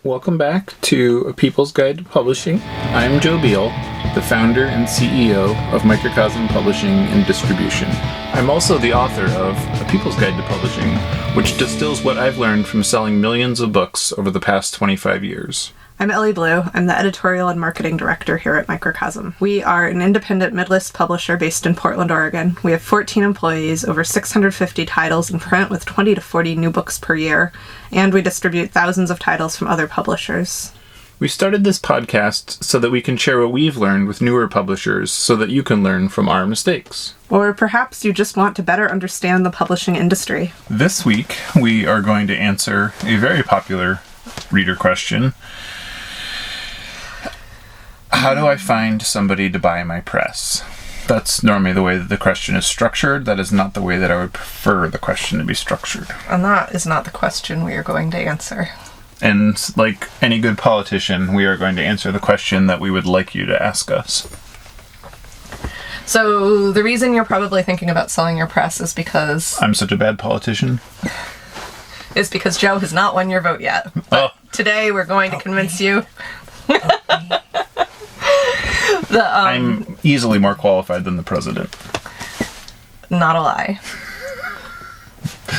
Welcome back to A People's Guide to Publishing. I'm Joe Beal, the founder and CEO of Microcosm Publishing and Distribution. I'm also the author of A People's Guide to Publishing, which distills what I've learned from selling millions of books over the past 25 years. I'm Ellie Blue. I'm the editorial and marketing director here at Microcosm. We are an independent mid-list publisher based in Portland, Oregon. We have 14 employees, over 650 titles in print with 20 to 40 new books per year, and we distribute thousands of titles from other publishers. We started this podcast so that we can share what we've learned with newer publishers so that you can learn from our mistakes. Or perhaps you just want to better understand the publishing industry. This week, we are going to answer a very popular reader question. How do I find somebody to buy my press? That's normally the way that the question is structured. That is not the way that I would prefer the question to be structured. And that is not the question we are going to answer. And like any good politician, we are going to answer the question that we would like you to ask us. So the reason you're probably thinking about selling your press is because... I'm such a bad politician. Is because Joe has not won your vote yet. But today we're going to convince you... I'm easily more qualified than the president. Not a lie.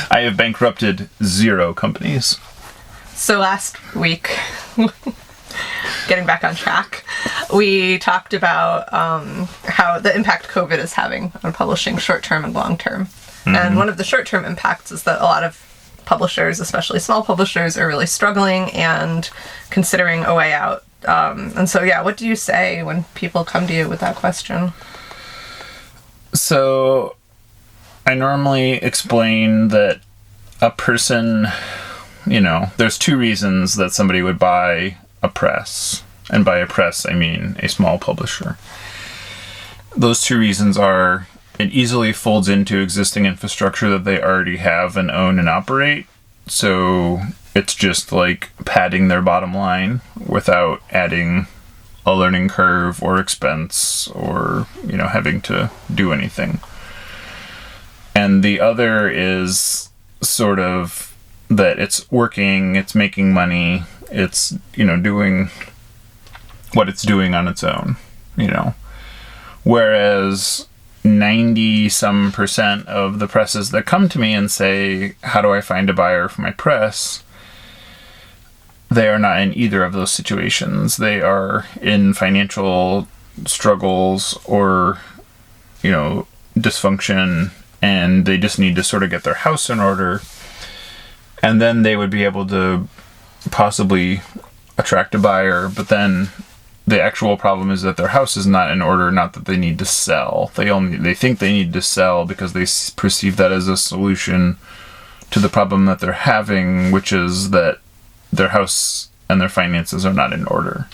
I have bankrupted 0 companies. So last week, getting back on track, we talked about how the impact COVID is having on publishing short-term and long-term. Mm-hmm. And one of the short-term impacts is that a lot of publishers, especially small publishers, are really struggling and considering a way out. What do you say when people come to you with that question? So, I normally explain that a person, there's 2 reasons that somebody would buy a press. And by a press, I mean a small publisher. Those 2 reasons are it easily folds into existing infrastructure that they already have and own and operate. So it's just like padding their bottom line without adding a learning curve or expense or, having to do anything. And the other is sort of that it's working, it's making money, it's, doing what it's doing on its own, Whereas 90% of the presses that come to me and say, how do I find a buyer for my press? They are not in either of those situations. They are in financial struggles or, dysfunction, and they just need to sort of get their house in order. And then they would be able to possibly attract a buyer, but then the actual problem is that their house is not in order, not that they need to sell. They think they need to sell because they perceive that as a solution to the problem that they're having, which is that their house and their finances are not in order.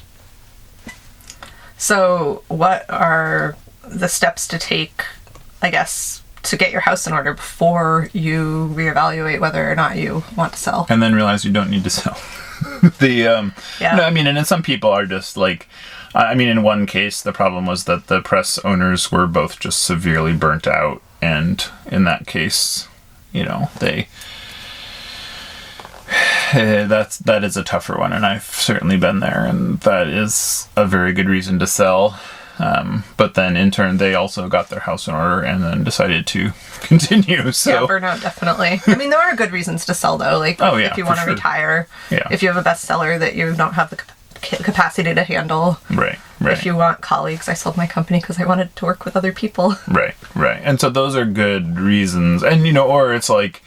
So what are the steps to take, I guess, to get your house in order before you reevaluate whether or not you want to sell? And then realize you don't need to sell. And some people are just like, in one case, the problem was that the press owners were both just severely burnt out. And in that case, that is a tougher one. And I've certainly been there. And that is a very good reason to sell. But then in turn, they also got their house in order and then decided to continue. So. Yeah, burnout, definitely. There are good reasons to sell, though. Like, if you want to retire, if you have a bestseller that you don't have the capacity to handle. Right. If you want colleagues, I sold my company because I wanted to work with other people. Right. And so those are good reasons. And, or it's like,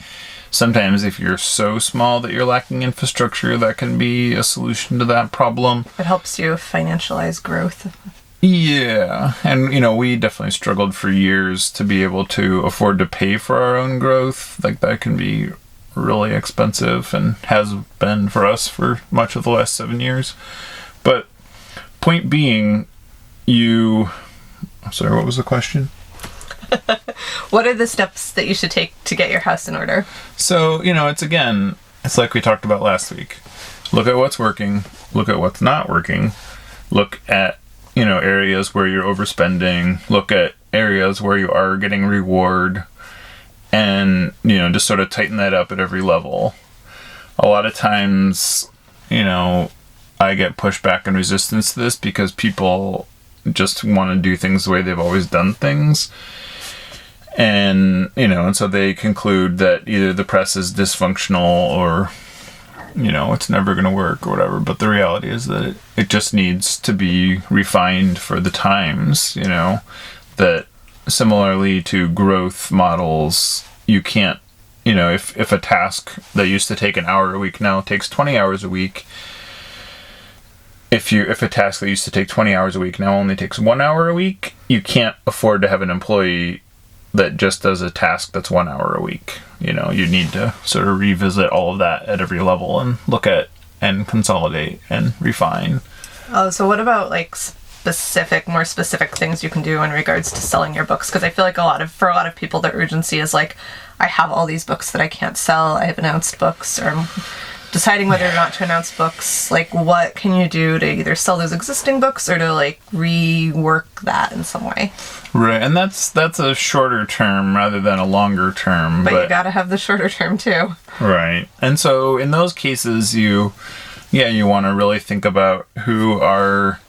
sometimes if you're so small that you're lacking infrastructure, that can be a solution to that problem. It helps you financialize growth. Yeah, and we definitely struggled for years to be able to afford to pay for our own growth. Like that can be really expensive and has been for us for much of the last 7 years. But point being, I'm sorry, what was the question? What are the steps that you should take to get your house in order? So, it's like we talked about last week. Look at what's working, look at what's not working, look at areas where you're overspending, look at areas where you are getting reward, and, just sort of tighten that up at every level. A lot of times, I get pushback and resistance to this because people just want to do things the way they've always done things. And, and so they conclude that either the press is dysfunctional or, it's never going to work or whatever. But the reality is that it just needs to be refined for the times, that similarly to growth models, you can't, if a task that used to take an hour a week now takes 20 hours a week, if a task that used to take 20 hours a week now only takes 1 hour a week, you can't afford to have an employee that just does a task that's 1 hour a week. You need to sort of revisit all of that at every level and look at and consolidate and refine. Oh, so what about like more specific things you can do in regards to selling your books? Because I feel like for a lot of people, the urgency is like, I have all these books that I can't sell. I have announced books, or I'm deciding whether or not to announce books. Like, what can you do to either sell those existing books or to like rework that in some way? Right, and that's a shorter term rather than a longer term. But you gotta have the shorter term too. Right, and so in those cases, you want to really think about who are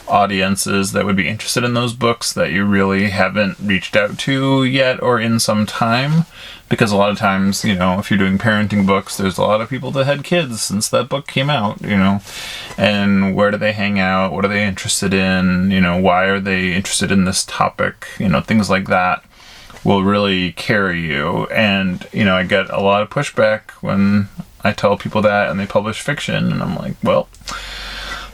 audiences that would be interested in those books that you really haven't reached out to yet or in some time. Because a lot of times, if you're doing parenting books, there's a lot of people that had kids since that book came out, and where do they hang out? What are they interested in? Why are they interested in this topic? Things like that will really carry you. And, I get a lot of pushback when I tell people that and they publish fiction, and I'm like, well,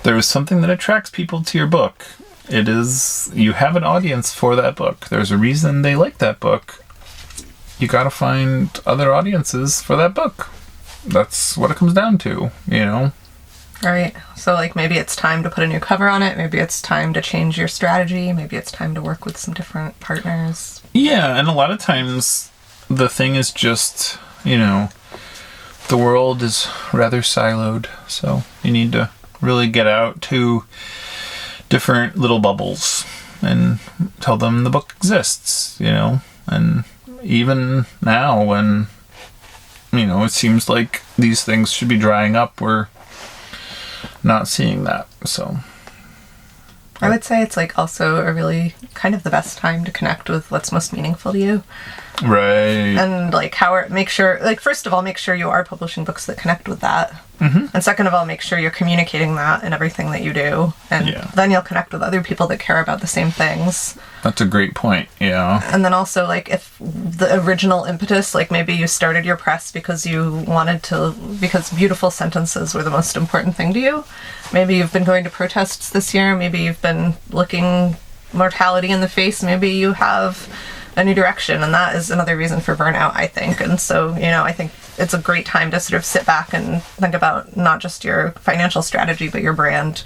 there is something that attracts people to your book. It is, you have an audience for that book. There's a reason they like that book. You gotta find other audiences for that book. That's what it comes down to, Right. So, like, maybe it's time to put a new cover on it. Maybe it's time to change your strategy. Maybe it's time to work with some different partners. Yeah, and a lot of times the thing is just, the world is rather siloed. So you need to really get out to different little bubbles and tell them the book exists, and even now when, it seems like these things should be drying up, we're not seeing that, so. I would say it's like also a really kind of the best time to connect with what's most meaningful to you. Right. And like first of all, make sure you are publishing books that connect with that. Mm-hmm. And second of all, make sure you're communicating that in everything that you do. And then you'll connect with other people that care about the same things. That's a great point, yeah. And then also, like, if the original impetus, like maybe you started your press because because beautiful sentences were the most important thing to you. Maybe you've been going to protests this year. Maybe you've been looking mortality in the face. Maybe you have a new direction, and that is another reason for burnout, I think. And so, I think it's a great time to sort of sit back and think about not just your financial strategy, but your brand.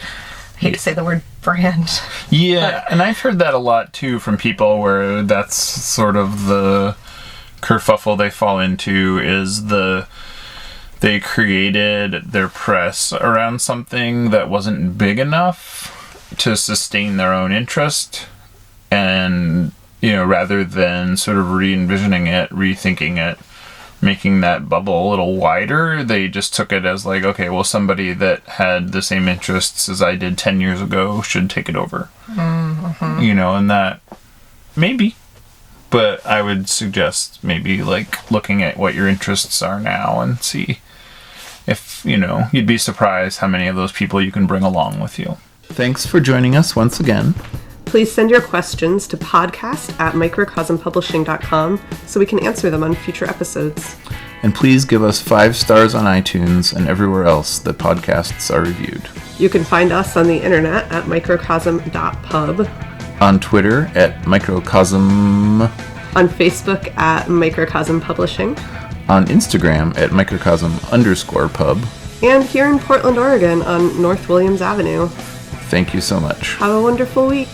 I hate to say the word brand. Yeah, and I've heard that a lot, too, from people where that's sort of the kerfuffle they fall into is they created their press around something that wasn't big enough to sustain their own interest, and rather than sort of re-envisioning it, rethinking it, making that bubble a little wider, they just took it as like, okay, well, somebody that had the same interests as I did 10 years ago should take it over. Mm-hmm. And that, maybe. But I would suggest maybe like looking at what your interests are now and see if, you'd be surprised how many of those people you can bring along with you. Thanks for joining us once again. Please send your questions to podcast@microcosmpublishing.com so we can answer them on future episodes. And please give us 5 stars on iTunes and everywhere else that podcasts are reviewed. You can find us on the internet at microcosm.pub. On Twitter at Microcosm. On Facebook at Microcosm Publishing. On Instagram at Microcosm_pub. And here in Portland, Oregon on North Williams Avenue. Thank you so much. Have a wonderful week.